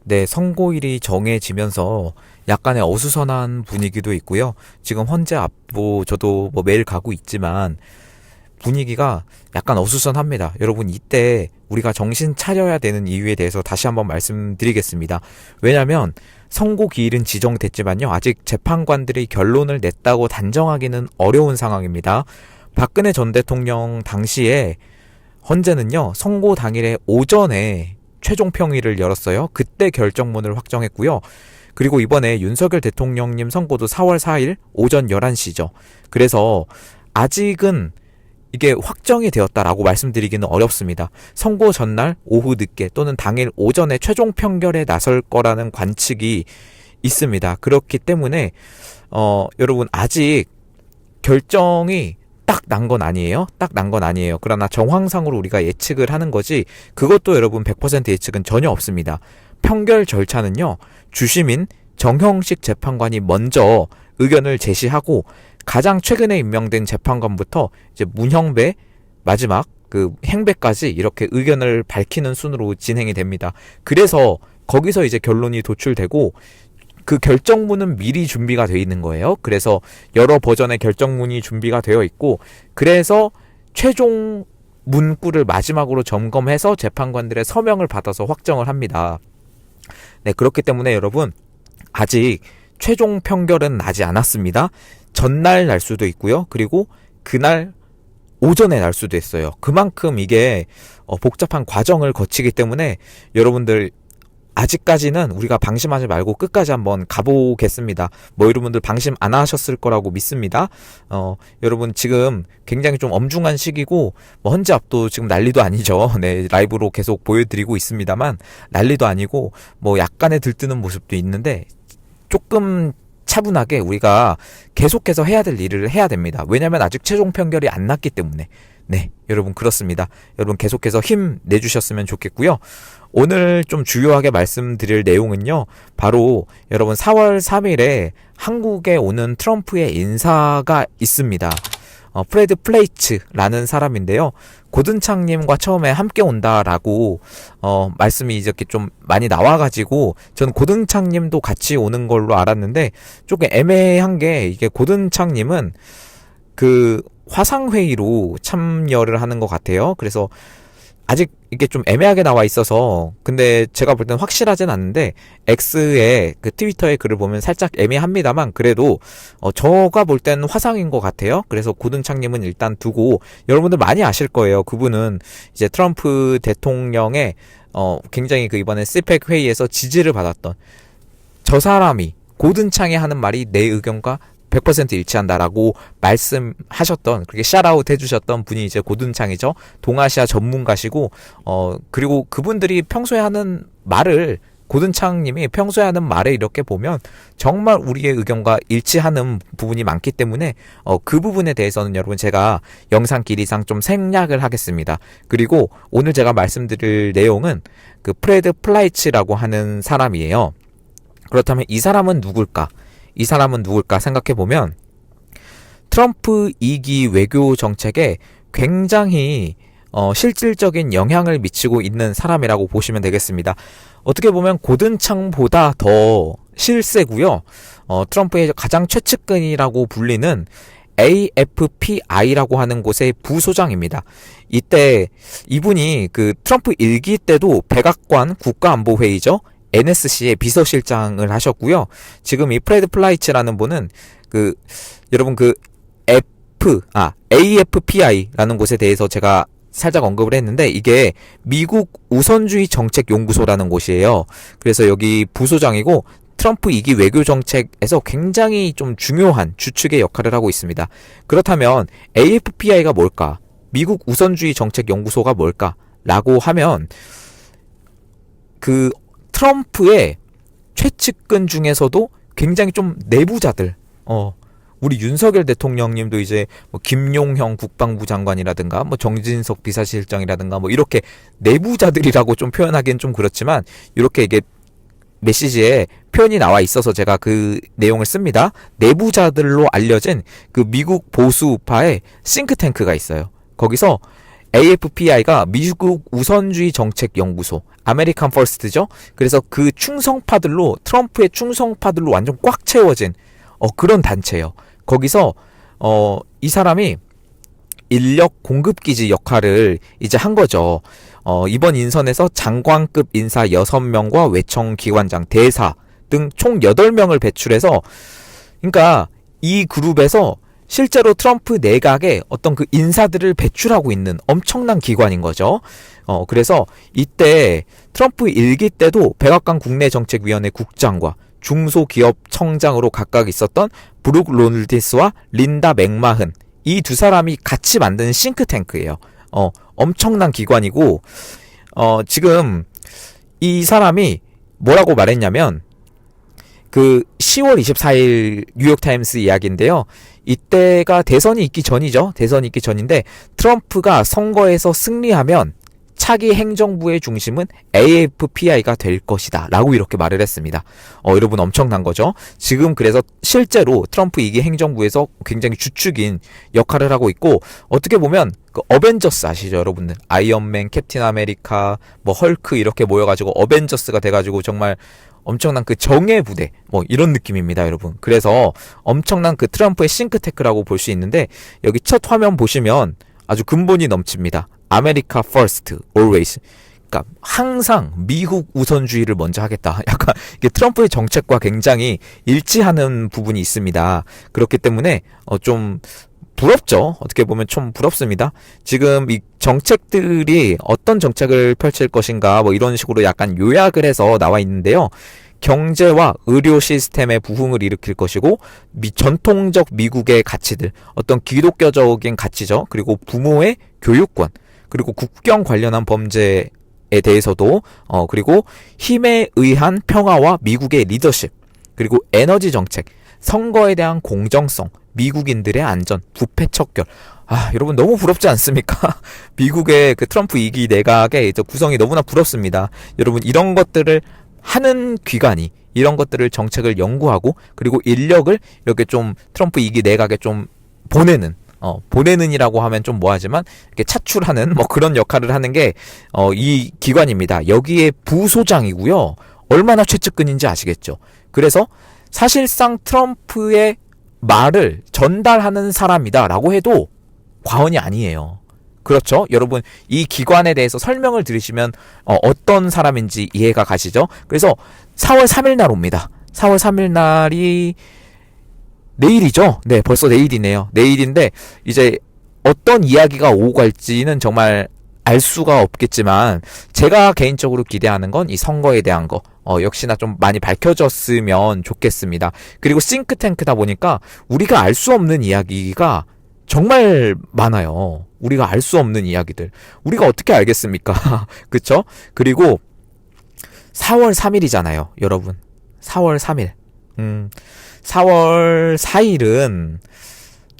네, 선고일이 정해지면서 약간의 어수선한 분위기도 있고요. 지금 현재 저도 뭐 매일 가고 있지만 분위기가 약간 어수선합니다. 여러분, 이때 우리가 정신 차려야 되는 이유에 대해서 다시 한번 말씀드리겠습니다. 왜냐면 선고 기일은 지정됐지만요, 아직 재판관들이 결론을 냈다고 단정하기는 어려운 상황입니다. 박근혜 전 대통령 당시에 헌재는요, 선고 당일에 오전에 최종 평의를 열었어요. 그때 결정문을 확정했고요. 그리고 이번에 윤석열 대통령님 선고도 4월 4일 오전 11시죠. 그래서 아직은 이게 확정이 되었다라고 말씀드리기는 어렵습니다. 선고 전날 오후 늦게 또는 당일 오전에 최종 판결에 나설 거라는 관측이 있습니다. 그렇기 때문에 여러분, 아직 결정이 딱 난 건 아니에요. 딱 난 건 아니에요. 그러나 정황상으로 우리가 예측을 하는 거지, 그것도 여러분 100% 예측은 전혀 없습니다. 판결 절차는요, 주심인 정형식 재판관이 먼저 의견을 제시하고 가장 최근에 임명된 재판관부터 이제 문형배, 마지막 그 행배까지 이렇게 의견을 밝히는 순으로 진행이 됩니다. 그래서 거기서 이제 결론이 도출되고, 그 결정문은 미리 준비가 되어 있는 거예요. 그래서 여러 버전의 결정문이 준비가 되어 있고, 그래서 최종 문구를 마지막으로 점검해서 재판관들의 서명을 받아서 확정을 합니다. 네, 그렇기 때문에 여러분, 아직 최종 판결은 나지 않았습니다. 전날 날 수도 있고요. 그리고 그날 오전에 날 수도 있어요. 그만큼 이게 복잡한 과정을 거치기 때문에 여러분들, 아직까지는 우리가 방심하지 말고 끝까지 한번 가보겠습니다. 뭐 여러분들 방심 안 하셨을 거라고 믿습니다. 여러분, 지금 굉장히 좀 엄중한 시기고, 뭐 헌재 앞도 지금 난리도 아니죠. 네, 라이브로 계속 보여드리고 있습니다만 난리도 아니고 뭐 약간의 들뜨는 모습도 있는데, 조금 차분하게 우리가 계속해서 해야 될 일을 해야 됩니다. 왜냐면 아직 최종 판결이 안 났기 때문에. 네, 여러분, 그렇습니다. 여러분, 계속해서 힘 내주셨으면 좋겠고요. 오늘 좀 주요하게 말씀드릴 내용은요, 바로 여러분 4월 3일에 한국에 오는 트럼프의 인사가 있습니다. 프레드 플레이츠라는 사람인데요, 고든창님과 처음에 함께 온다라고 말씀이 이렇게 좀 많이 나와가지고 전 고든창님도 같이 오는 걸로 알았는데, 조금 애매한 게, 이게 고든창님은 그 화상회의로 참여를 하는 것 같아요. 그래서 아직 이게 좀 애매하게 나와 있어서, 근데 제가 볼 때는 확실하진 않는데, X의 그 트위터의 글을 보면 살짝 애매합니다만, 그래도 저가 볼 때는 화상인 것 같아요. 그래서 고든창님은 일단 두고, 여러분들 많이 아실 거예요. 그분은 이제 트럼프 대통령의 굉장히 그 이번에 스펙 회의에서 지지를 받았던, 저 사람이 고든창이 하는 말이 내 의견과 100% 일치한다라고 말씀하셨던, 그렇게 샤라웃 해주셨던 분이 이제 고든창이죠. 동아시아 전문가시고, 그리고 그분들이 평소에 하는 말을, 고든창님이 평소에 하는 말을 이렇게 보면 정말 우리의 의견과 일치하는 부분이 많기 때문에 그 부분에 대해서는 여러분, 제가 영상 길이상 좀 생략을 하겠습니다. 그리고 오늘 제가 말씀드릴 내용은 그 프레드 플라이츠라고 하는 사람이에요. 그렇다면 이 사람은 누굴까? 이 사람은 누굴까 생각해보면, 트럼프 2기 외교 정책에 굉장히 실질적인 영향을 미치고 있는 사람이라고 보시면 되겠습니다. 어떻게 보면 고든창보다 더 실세고요. 트럼프의 가장 최측근이라고 불리는 AFPI라고 하는 곳의 부소장입니다. 이때 이분이 그 트럼프 1기 때도 백악관 국가안보회의죠, NSC의 비서실장을 하셨고요. 지금 이 프레드 플라이츠라는 분은 여러분 AFPI라는 곳에 대해서 제가 살짝 언급을 했는데, 이게 미국 우선주의 정책 연구소라는 곳이에요. 그래서 여기 부소장이고, 트럼프 2기 외교 정책에서 굉장히 좀 중요한 주축의 역할을 하고 있습니다. 그렇다면 AFPI가 뭘까? 미국 우선주의 정책 연구소가 뭘까? 라고 하면, 트럼프의 최측근 중에서도 굉장히 좀 내부자들, 우리 윤석열 대통령님도 이제 뭐 김용형 국방부 장관이라든가 뭐 정진석 비서실장이라든가 뭐 이렇게 내부자들이라고 좀 표현하기는 좀 그렇지만, 이렇게 이게 메시지에 표현이 나와 있어서 제가 그 내용을 씁니다. 내부자들로 알려진 그 미국 보수 우파의 싱크탱크가 있어요. 거기서 AFPI가 미국 우선주의 정책 연구소, 아메리칸 퍼스트죠. 그래서 그 충성파들로, 트럼프의 충성파들로 완전 꽉 채워진 그런 단체예요. 거기서 이 사람이 인력 공급기지 역할을 이제 한 거죠. 이번 인선에서 장관급 인사 6명과 외청기관장, 대사 등 총 8명을 배출해서, 그러니까 이 그룹에서 실제로 트럼프 내각에 어떤 그 인사들을 배출하고 있는 엄청난 기관인 거죠. 그래서 이때 트럼프 일기 때도 백악관 국내정책위원회 국장과 중소기업청장으로 각각 있었던 브룩 로널디스와 린다 맥마흔, 이 두 사람이 같이 만든 싱크탱크예요. 엄청난 기관이고, 지금 이 사람이 뭐라고 말했냐면, 그 10월 24일 뉴욕타임스 이야기인데요. 이때가 대선이 있기 전이죠. 대선이 있기 전인데, 트럼프가 선거에서 승리하면 차기 행정부의 중심은 AFPI가 될 것이다 라고 이렇게 말을 했습니다. 여러분 엄청난 거죠. 지금 그래서 실제로 트럼프 2기 행정부에서 굉장히 주축인 역할을 하고 있고, 어떻게 보면 그 어벤져스 아시죠 여러분들? 아이언맨, 캡틴 아메리카, 뭐 헐크 이렇게 모여가지고 어벤져스가 돼가지고 정말 엄청난 그 정예 부대, 뭐 이런 느낌입니다 여러분. 그래서 엄청난 그 트럼프의 싱크테크라고 볼 수 있는데, 여기 첫 화면 보시면 아주 근본이 넘칩니다. 아메리카 퍼스트, always. 그러니까 항상 미국 우선주의를 먼저 하겠다. 약간 이게 트럼프의 정책과 굉장히 일치하는 부분이 있습니다. 그렇기 때문에 좀 부럽죠. 어떻게 보면 좀 부럽습니다. 지금 이 정책들이 어떤 정책을 펼칠 것인가 뭐 이런 식으로 약간 요약을 해서 나와 있는데요. 경제와 의료 시스템의 부흥을 일으킬 것이고, 전통적 미국의 가치들, 어떤 기독교적인 가치죠. 그리고 부모의 교육권, 그리고 국경 관련한 범죄에 대해서도, 그리고 힘에 의한 평화와 미국의 리더십, 그리고 에너지 정책, 선거에 대한 공정성, 미국인들의 안전, 부패 척결. 여러분 너무 부럽지 않습니까? 미국의 그 트럼프 2기 내각의 구성이 너무나 부럽습니다. 여러분 이런 것들을 하는 기관이, 이런 것들을 정책을 연구하고, 그리고 인력을 이렇게 좀 트럼프 2기 내각에 좀 보내는이라고 하면 좀 뭐하지만 이렇게 차출하는 뭐 그런 역할을 하는 게 이 기관입니다. 여기에 부소장이고요. 얼마나 최측근인지 아시겠죠? 그래서 사실상 트럼프의 말을 전달하는 사람이다라고 해도 과언이 아니에요. 그렇죠? 여러분 이 기관에 대해서 설명을 들으시면 어떤 사람인지 이해가 가시죠? 그래서 4월 3일 날 옵니다. 4월 3일 날이 내일이죠? 네, 벌써 내일이네요. 내일인데 이제 어떤 이야기가 오고 갈지는 정말 알 수가 없겠지만, 제가 개인적으로 기대하는 건 이 선거에 대한 거 역시나 좀 많이 밝혀졌으면 좋겠습니다. 그리고 싱크탱크다 보니까 우리가 알 수 없는 이야기가 정말 많아요. 우리가 알 수 없는 이야기들. 우리가 어떻게 알겠습니까? 그쵸? 그리고 4월 3일이잖아요, 여러분. 4월 3일. 4월 4일은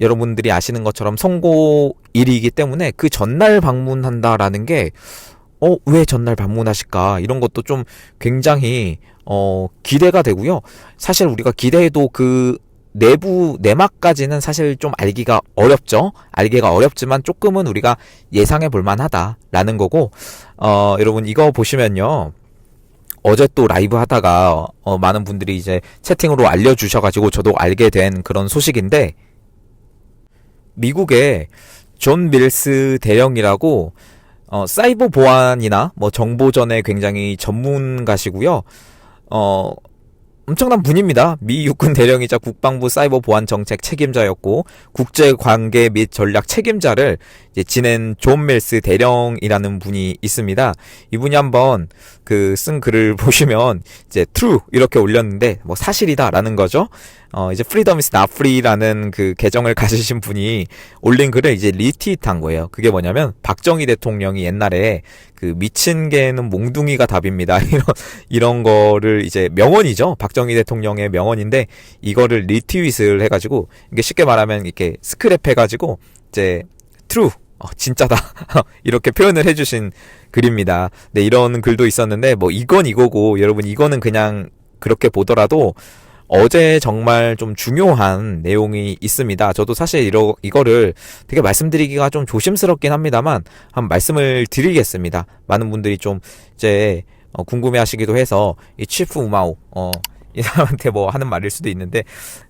여러분들이 아시는 것처럼 선거일이기 때문에 그 전날 방문한다라는 게 왜 전날 방문하실까? 이런 것도 좀 굉장히 기대가 되고요. 사실 우리가 기대해도 그 내부 내막까지는 사실 좀 알기가 어렵죠. 알기가 어렵지만 조금은 우리가 예상해 볼 만하다라는 거고, 여러분 이거 보시면요. 어제 또 라이브 하다가 많은 분들이 이제 채팅으로 알려주셔가지고 저도 알게 된 그런 소식인데, 미국의 존 밀스 대령이라고 사이버 보안이나 뭐 정보전에 굉장히 전문가시고요. 엄청난 분입니다. 미 육군 대령이자 국방부 사이버 보안 정책 책임자였고, 국제 관계 및 전략 책임자를 이제 지낸 존 밀스 대령이라는 분이 있습니다. 이분이 한번 쓴 글을 보시면 이제 true 이렇게 올렸는데 뭐 사실이다라는 거죠. 이제 freedom is not free라는 그 계정을 가지신 분이 올린 글을 이제 리트윗한 거예요. 그게 뭐냐면 박정희 대통령이 옛날에 그 미친 개는 몽둥이가 답입니다. 이런 거를 이제 명언이죠. 박정희 대통령의 명언인데 이거를 리트윗을 해가지고, 이게 쉽게 말하면 이렇게 스크랩 해가지고 이제 true, 진짜다 이렇게 표현을 해주신 글입니다. 네, 이런 글도 있었는데 뭐 이건 이거고, 여러분 이거는 그냥 그렇게 보더라도 어제 정말 좀 중요한 내용이 있습니다. 저도 사실 이거를 되게 말씀드리기가 좀 조심스럽긴 합니다만 한번 말씀을 드리겠습니다. 많은 분들이 좀 이제 궁금해 하시기도 해서 이 치프 우마오 이 사람한테 뭐 하는 말일 수도 있는데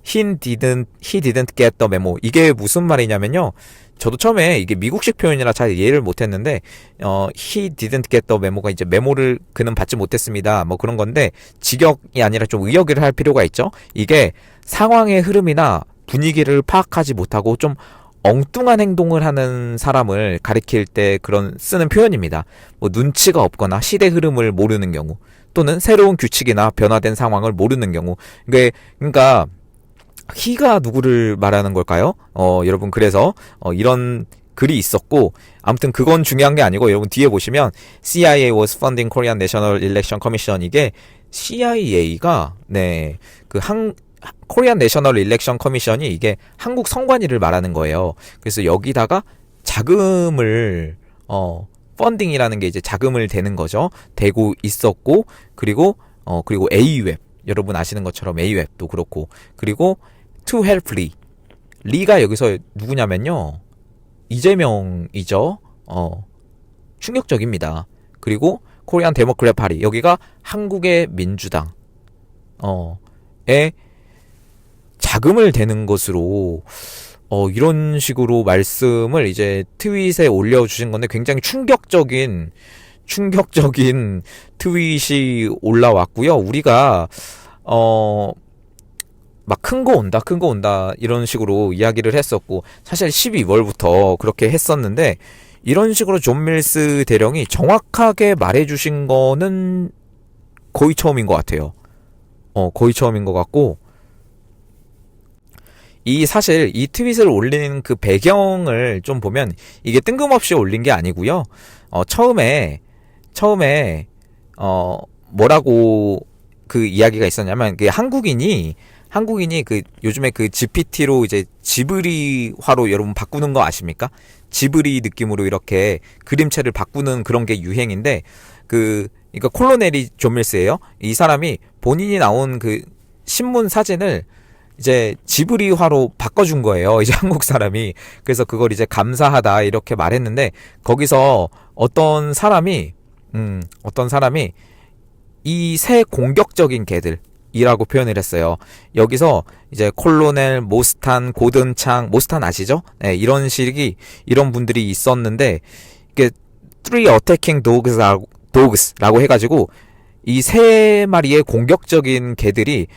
he didn't get the memo. 이게 무슨 말이냐면요. 저도 처음에 이게 미국식 표현이라 잘 이해를 못했는데 he didn't get the memo가 이제 메모를 그는 받지 못했습니다. 뭐 그런 건데 직역이 아니라 좀 의역을 할 필요가 있죠. 이게 상황의 흐름이나 분위기를 파악하지 못하고 좀 엉뚱한 행동을 하는 사람을 가리킬 때 그런 쓰는 표현입니다. 뭐 눈치가 없거나 시대 흐름을 모르는 경우 또는 새로운 규칙이나 변화된 상황을 모르는 경우. 그러니까 he가 누구를 말하는 걸까요? 여러분 그래서 이런 글이 있었고 아무튼 그건 중요한 게 아니고 여러분 뒤에 보시면 CIA was funding Korean National Election Commission 이게 CIA가 코리안 내셔널 일렉션 커미션이 이게 한국 선관위를 말하는 거예요. 그래서 여기다가 자금을 펀딩이라는 게 이제 자금을 대는 거죠. 대고 있었고 그리고 AWEB 여러분 아시는 것처럼 AWEB도 그렇고 그리고 to help Lee. 리가 여기서 누구냐면요. 이재명이죠. 충격적입니다. 그리고 코리안 데모크래트 파티 여기가 한국의 민주당 에 자금을 대는 것으로 이런 식으로 말씀을 이제 트윗에 올려주신 건데 굉장히 충격적인 트윗이 올라왔고요. 우리가 막 큰 거 온다 이런 식으로 이야기를 했었고 사실 12월부터 그렇게 했었는데 이런 식으로 존 밀스 대령이 정확하게 말해주신 거는 거의 처음인 것 같아요. 거의 처음인 것 같고 사실 이 트윗을 올린 그 배경을 좀 보면 이게 뜬금없이 올린 게 아니고요. 처음에 뭐라고 그 이야기가 있었냐면 그 한국인이 그 요즘에 그 GPT로 이제 지브리화로 여러분 바꾸는 거 아십니까? 지브리 느낌으로 이렇게 그림체를 바꾸는 그런 게 유행인데 그러니까 콜로넬이 존 밀스예요. 이 사람이 본인이 나온 그 신문 사진을 이제 지브리화로 바꿔준 거예요. 이제 한국 사람이. 그래서 그걸 이제 감사하다 이렇게 말했는데 거기서 어떤 사람이 이 새 공격적인 개들이라고 표현을 했어요. 여기서 이제 콜로넬, 모스탄, 고든창, 모스탄 아시죠? 네, 이런 분들이 있었는데 이게 three attacking dogs라고 해가지고 이 세 마리의 공격적인 개들이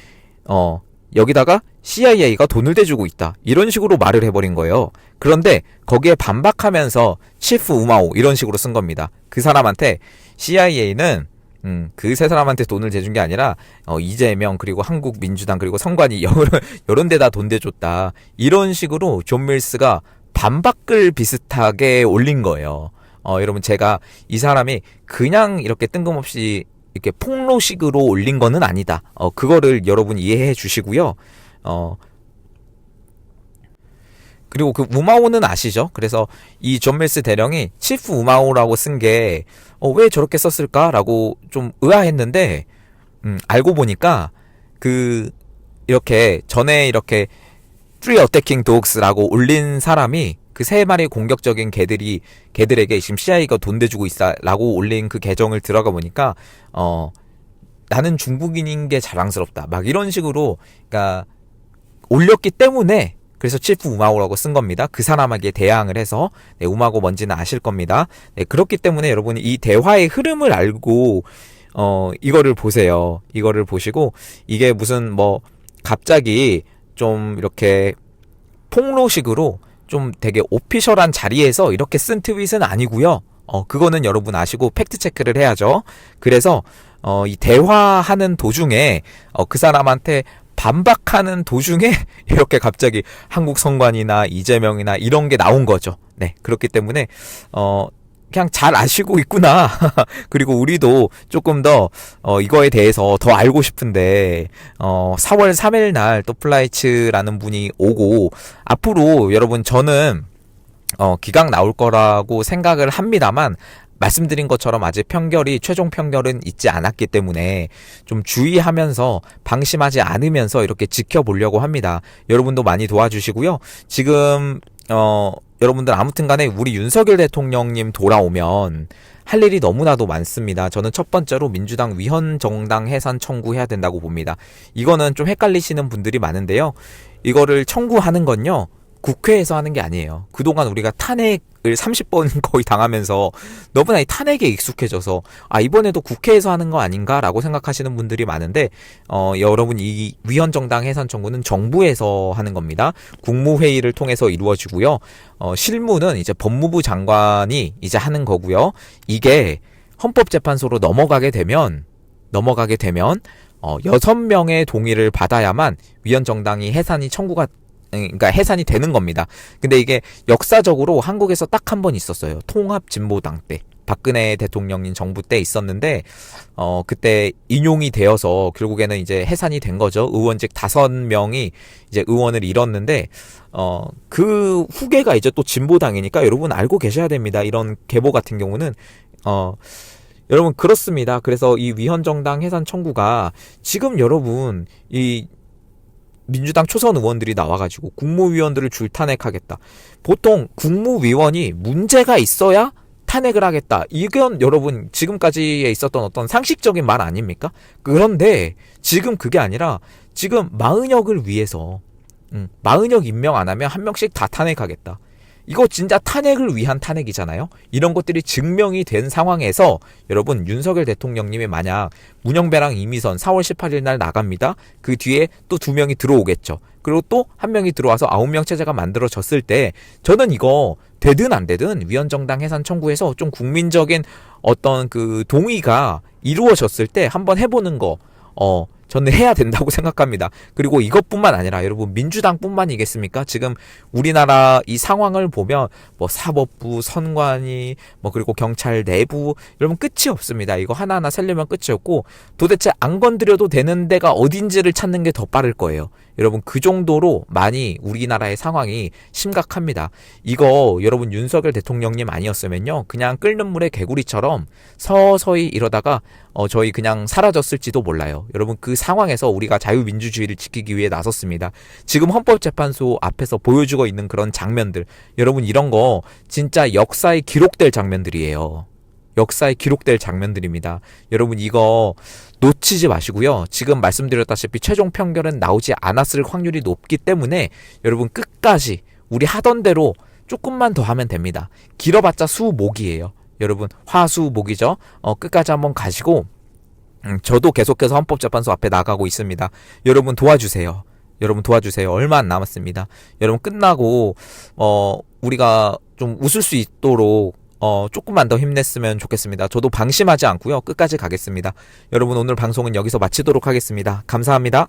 여기다가 CIA가 돈을 대주고 있다. 이런 식으로 말을 해버린 거예요. 그런데 거기에 반박하면서 치프 우마오 이런 식으로 쓴 겁니다. 그 사람한테 CIA는 그 세 사람한테 돈을 대준 게 아니라 이재명 그리고 한국 민주당 그리고 선관위 이런 데다 돈 대줬다. 이런 식으로 존 밀스가 반박글 비슷하게 올린 거예요. 여러분 제가 이 사람이 그냥 이렇게 뜬금없이 이렇게 폭로식으로 올린 거는 아니다. 그거를 여러분 이해해 주시고요. 그리고 그 우마오는 아시죠? 그래서 이 존 밀스 대령이 치프 우마오라고 쓴 게 왜 저렇게 썼을까라고 좀 의아했는데 알고 보니까 이렇게 전에 이렇게 Three Attacking Dogs라고 올린 사람이 그 세 마리 공격적인 개들에게 지금 CIA가 돈 대주고 있다라고 올린 그 계정을 들어가 보니까 나는 중국인인 게 자랑스럽다. 막 이런 식으로 그러니까 올렸기 때문에 그래서 치프 우마오라고 쓴 겁니다. 그 사람에게 대항을 해서 우마고 뭔지는 아실 겁니다. 그렇기 때문에 여러분이 이 대화의 흐름을 알고 이거를 보세요. 이거를 보시고 이게 무슨 뭐 갑자기 좀 이렇게 폭로식으로 좀 되게 오피셜한 자리에서 이렇게 쓴 트윗은 아니고요. 그거는 여러분 아시고 팩트 체크를 해야죠. 그래서 이 대화하는 도중에 그 사람한테 반박하는 도중에 이렇게 갑자기 한국 선관이나 이재명이나 이런 게 나온 거죠. 네, 그렇기 때문에 그냥 잘 아시고 있구나. 그리고 우리도 조금 더 이거에 대해서 더 알고 싶은데 4월 3일 날 또 플라이츠라는 분이 오고 앞으로 여러분 저는 기각 나올 거라고 생각을 합니다만 말씀드린 것처럼 아직 최종 평결은 있지 않았기 때문에 좀 주의하면서 방심하지 않으면서 이렇게 지켜보려고 합니다. 여러분도 많이 도와주시고요. 지금 여러분들 아무튼 간에 우리 윤석열 대통령님 돌아오면 할 일이 너무나도 많습니다. 저는 첫 번째로 민주당 위헌정당 해산 청구해야 된다고 봅니다. 이거는 좀 헷갈리시는 분들이 많은데요. 이거를 청구하는 건요, 국회에서 하는 게 아니에요. 그동안 우리가 탄핵을 30번 거의 당하면서 너무나 이 탄핵에 익숙해져서 이번에도 국회에서 하는 거 아닌가라고 생각하시는 분들이 많은데 여러분, 이 위헌정당 해산 청구는 정부에서 하는 겁니다. 국무회의를 통해서 이루어지고요. 실무는 이제 법무부 장관이 이제 하는 거고요. 이게 헌법재판소로 넘어가게 되면 6명의 동의를 받아야만 위헌정당이 그러니까 해산이 되는 겁니다. 근데 이게 역사적으로 한국에서 딱 한 번 있었어요. 통합진보당 때. 박근혜 대통령인 정부 때 있었는데, 그때 인용이 되어서 결국에는 이제 해산이 된 거죠. 의원직 5명이 이제 의원을 잃었는데, 그 후계가 이제 또 진보당이니까 여러분 알고 계셔야 됩니다. 이런 계보 같은 경우는, 여러분 그렇습니다. 그래서 이 위헌정당 해산 청구가 지금 여러분, 민주당 초선 의원들이 나와가지고 국무위원들을 줄탄핵하겠다. 보통 국무위원이 문제가 있어야 탄핵을 하겠다. 이건 여러분 지금까지에 있었던 어떤 상식적인 말 아닙니까? 그런데 지금 그게 아니라 지금 마은혁을 위해서 마은혁 임명 안 하면 한 명씩 다 탄핵하겠다. 이거 진짜 탄핵을 위한 탄핵이잖아요. 이런 것들이 증명이 된 상황에서 여러분, 윤석열 대통령님이 만약 문영배랑 이미선 4월 18일 날 나갑니다. 그 뒤에 또 2명이 들어오겠죠. 그리고 또 1명이 들어와서 9명 체제가 만들어졌을 때 저는 이거 되든 안 되든 위헌정당 해산 청구해서 좀 국민적인 어떤 그 동의가 이루어졌을 때 한번 해보는 거 저는 해야 된다고 생각합니다. 그리고 이것뿐만 아니라 여러분, 민주당뿐만이겠습니까? 지금 우리나라 이 상황을 보면 뭐 사법부, 선관위, 뭐 그리고 경찰 내부, 여러분 끝이 없습니다. 이거 하나하나 세려면 끝이 없고 도대체 안 건드려도 되는 데가 어딘지를 찾는 게 더 빠를 거예요. 여러분, 그 정도로 많이 우리나라의 상황이 심각합니다. 이거 여러분, 윤석열 대통령님 아니었으면요, 그냥 끓는 물에 개구리처럼 서서히 이러다가 저희 그냥 사라졌을지도 몰라요. 여러분, 그 상황에서 우리가 자유민주주의를 지키기 위해 나섰습니다. 지금 헌법재판소 앞에서 보여주고 있는 그런 장면들, 여러분 이런 거 진짜 역사에 기록될 장면들이에요. 역사에 기록될 장면들입니다. 여러분 이거 놓치지 마시고요. 지금 말씀드렸다시피 최종 판결은 나오지 않았을 확률이 높기 때문에 여러분 끝까지 우리 하던 대로 조금만 더 하면 됩니다. 길어봤자 수목이에요. 여러분 화수목이죠. 끝까지 한번 가시고 저도 계속해서 헌법재판소 앞에 나가고 있습니다. 여러분 도와주세요. 얼마 안 남았습니다. 여러분 끝나고 우리가 좀 웃을 수 있도록 조금만 더 힘냈으면 좋겠습니다. 저도 방심하지 않고요. 끝까지 가겠습니다. 여러분 오늘 방송은 여기서 마치도록 하겠습니다. 감사합니다.